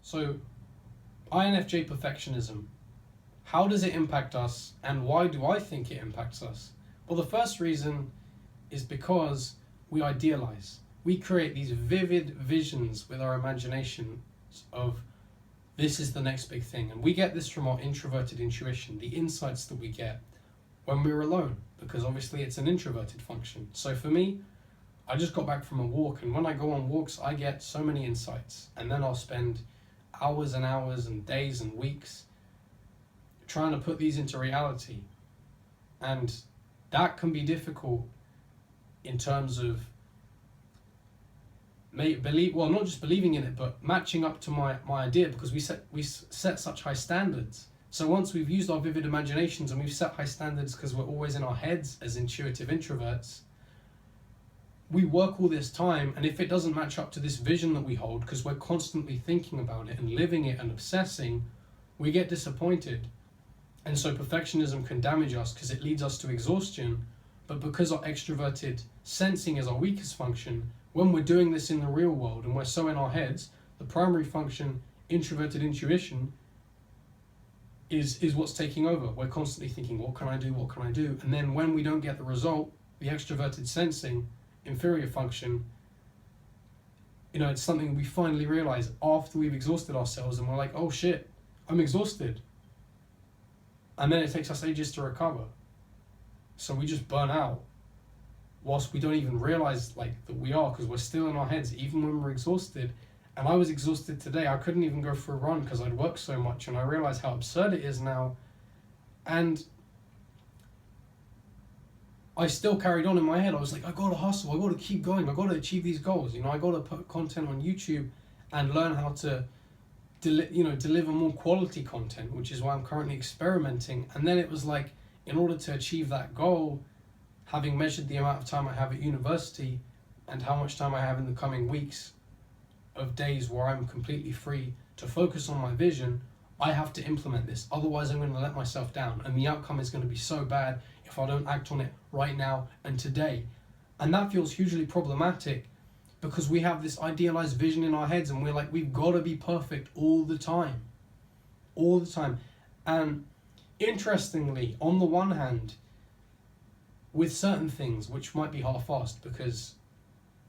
So, INFJ perfectionism. How does it impact us, and why do I think it impacts us? Well, the first reason is because we idealize. We create these vivid visions with our imagination of this is the next big thing. And we get this from our introverted intuition, the insights that we get when we're alone, because obviously it's an introverted function. So for me, I just got back from a walk, and when I go on walks, I get so many insights, and then I'll spend hours and hours and days and weeks trying to put these into reality. And that can be difficult in terms of not just believing in it, but matching up to my idea, because we set such high standards. So once we've used our vivid imaginations and we've set high standards because we're always in our heads as intuitive introverts, we work all this time, and if it doesn't match up to this vision that we hold, because we're constantly thinking about it and living it and obsessing, we get disappointed. And so perfectionism can damage us because it leads us to exhaustion. But because our extroverted sensing is our weakest function, when we're doing this in the real world and we're so in our heads, the primary function, introverted intuition, is what's taking over. We're constantly thinking, what can I do? What can I do? And then when we don't get the result, the extroverted sensing, inferior function, it's something we finally realize after we've exhausted ourselves, and we're like, oh shit, I'm exhausted. And then it takes us ages to recover. So we just burn out whilst we don't even realize that we are, because we're still in our heads even when we're exhausted. And I was exhausted today. I couldn't even go for a run because I'd worked so much, and I realized how absurd it is now. And I still carried on in my head. I was like, I gotta hustle, I gotta keep going, I gotta achieve these goals. I gotta put content on YouTube and learn how to deliver more quality content, which is why I'm currently experimenting. And then it was like, in order to achieve that goal, having measured the amount of time I have at university and how much time I have in the coming weeks of days where I'm completely free to focus on my vision, I have to implement this. Otherwise, I'm going to let myself down, and the outcome is going to be so bad if I don't act on it right now and today. And that feels hugely problematic, because we have this idealized vision in our heads, and we're like, we've got to be perfect all the time. And interestingly, on the one hand, with certain things which might be half-assed, because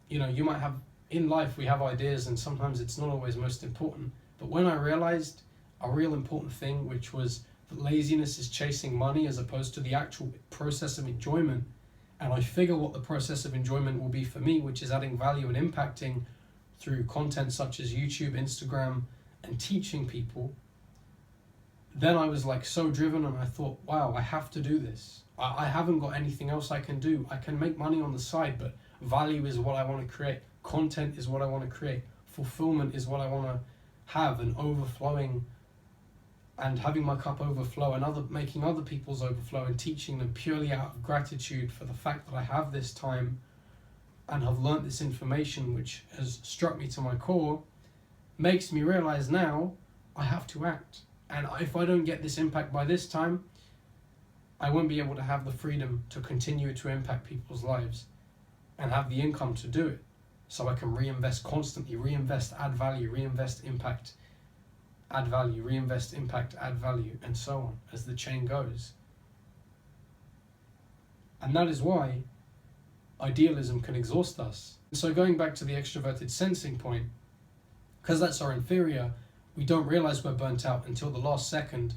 you might have, in life we have ideas, and sometimes it's not always most important. But when I realized a real important thing, which was that laziness is chasing money as opposed to the actual process of enjoyment, and I figure what the process of enjoyment will be for me, which is adding value and impacting through content such as YouTube, Instagram, and teaching people, then I was so driven, and I thought, wow, I have to do this. I haven't got anything else I can do. I can make money on the side, but value is what I want to create. Content is what I want to create. Fulfillment is what I want to have, and overflowing, and having my cup overflow, and making other people's overflow, and teaching them purely out of gratitude for the fact that I have this time and have learnt this information, which has struck me to my core, makes me realize now I have to act. And if I don't get this impact by this time, I won't be able to have the freedom to continue to impact people's lives and have the income to do it. So I can reinvest constantly, reinvest, add value, reinvest, impact, add value, reinvest, impact, add value, and so on as the chain goes. And that is why idealism can exhaust us. So going back to the extroverted sensing point, because that's our inferior, we don't realize we're burnt out until the last second.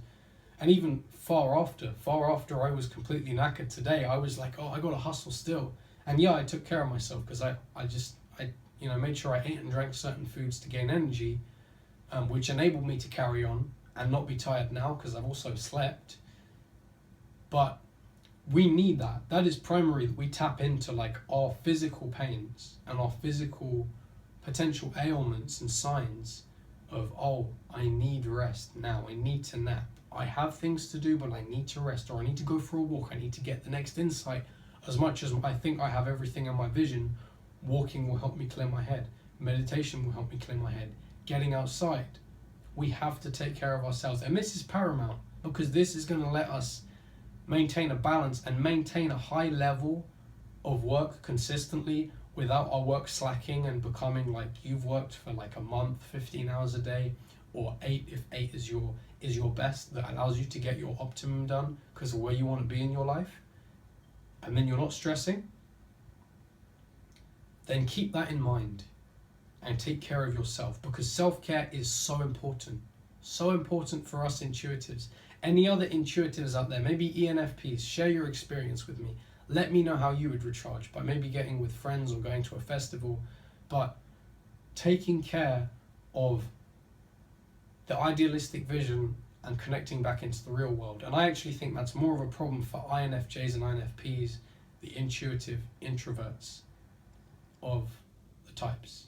And even far after I was completely knackered today, I was like, oh, I gotta hustle still. And yeah, I took care of myself, because I made sure I ate and drank certain foods to gain energy, which enabled me to carry on and not be tired now, because I've also slept. But we need that. That is primary, that we tap into our physical pains and our physical potential ailments and signs of, oh, I need rest now, I need to nap. I have things to do, but I need to rest, or I need to go for a walk, I need to get the next insight. As much as I think I have everything in my vision, walking will help me clear my head. Meditation will help me clear my head. Getting outside. We have to take care of ourselves. And this is paramount, because this is going to let us maintain a balance and maintain a high level of work consistently without our work slacking and becoming like you've worked for like a month, 15 hours a day, or 8 if 8 is your best, that allows you to get your optimum done because of where you want to be in your life, and then you're not stressing, then keep that in mind and take care of yourself, because self-care is so important. So important for us intuitives. Any other intuitives out there, maybe ENFPs, share your experience with me. Let me know how you would recharge by maybe getting with friends or going to a festival, but taking care of the idealistic vision and connecting back into the real world. And I actually think that's more of a problem for INFJs and INFPs, the intuitive introverts of the types.